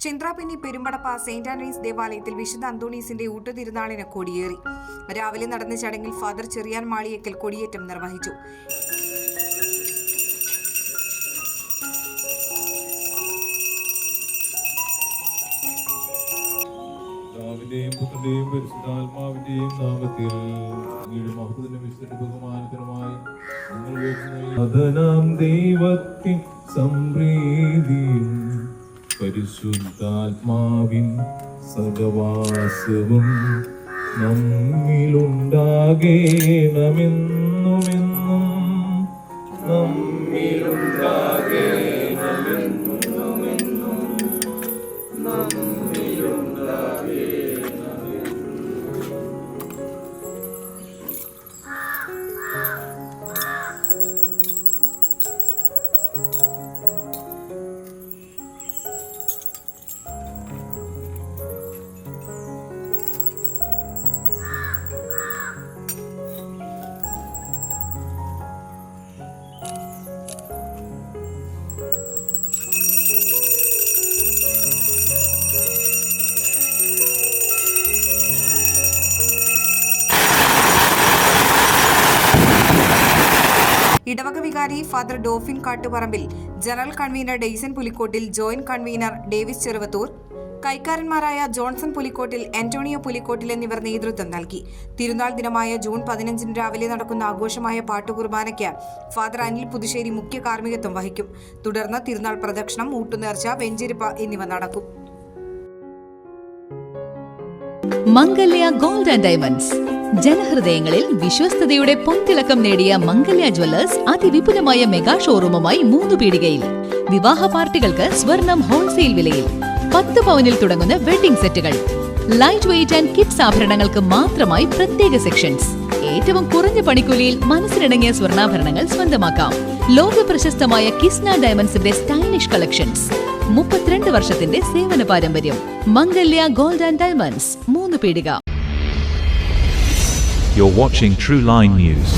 ചിന്ത്രാപിന്നി Perumpadappa saint Antony's ദേവാലയത്തിൽ വിശുദ്ധ അന്തോണീസിന്റെ ഊട്ടുതിരുനാളിന് കൊടിയേറി. രാവിലെ നടന്ന ചടങ്ങിൽ ഫാദർ ചെറിയാൻ മാളിയേക്കൽ കൊടിയേറ്റം നിർവഹിച്ചു. പിതാവിന്റെയും പുത്രന്റെയും പരിശുദ്ധാത്മാവിന്റെയും നാമത്തിൽ മഹത്വത്തിനും വിശുദ്ധ ബഹുമാനത്തിനുമായി ദൈവത്തിൻ സംപ്രീതിയും പരിശുദ്ധാത്മാവിൻ സഹവാസവും നമ്മിലുണ്ടാകേണമെന്നുമെന്നും ഇടവക വികാരി father Dofin Kattuparambil, general convener Dayson Pulikottil, joint convener Davis Cheruvathur, കൈക്കാരന്മാരായ ജോൺസൺ പുലിക്കോട്ടിൽ, ആന്റോണിയോ പുലിക്കോട്ടിൽ എന്നിവർ നേതൃത്വം നൽകി. തിരുനാൾ ദിനമായ ജൂൺ 15 രാവിലെ നടക്കുന്ന ആഘോഷമായ പാട്ടുകുർബാനയ്ക്ക് ഫാദർ അനിൽ പുതുശ്ശേരി മുഖ്യ കാർമ്മികത്വം വഹിക്കും. തുടർന്ന് തിരുനാൾ പ്രദക്ഷിണം, ഊട്ടുനേർച്ച, വെഞ്ചിരിപ്പ് എന്നിവ നടക്കും. മംഗല്യ ഗോൾഡ് ആൻഡ് ഡയമണ്ട്സ്, ജനഹൃദയങ്ങളിൽ വിശ്വസ്തയുടെ പൊൻതിളക്കം നേടിയ മംഗല്യ ജ്വല്ലേഴ്സ് അതിവിപുലമായ മെഗാ ഷോറൂമുമായി 3 പീടികയിൽ. വിവാഹ പാർട്ടികൾക്ക് സ്വർണം ഹോൾസെയിൽ വിലയിൽ. 10 പവനിൽ തുടങ്ങുന്ന വെഡിംഗ് സെറ്റുകൾ, ലൈറ്റ് വെയ്റ്റ് ആൻഡ് കിഡ്സ് ആഭരണങ്ങൾക്ക് മാത്രമായി പ്രത്യേക സെക്ഷൻസ്. ഏറ്റവും കുറഞ്ഞ പണിക്കൂലിയിൽ മനസ്സിനിണങ്ങിയ സ്വർണ്ണാഭരണങ്ങൾ സ്വന്തമാക്കാം. ലോക പ്രശസ്തമായ കിസ്ന ഡയമണ്ട്സിന്റെ സ്റ്റൈലിഷ് കളക്ഷൻസ്. 32 വർഷത്തിന്റെ സേവന പാരമ്പര്യം. മംഗല്യ ഗോൾഡ് ആൻഡ് ഡയമണ്ട്സ്, 3 പീടിക. You're watching True Line News.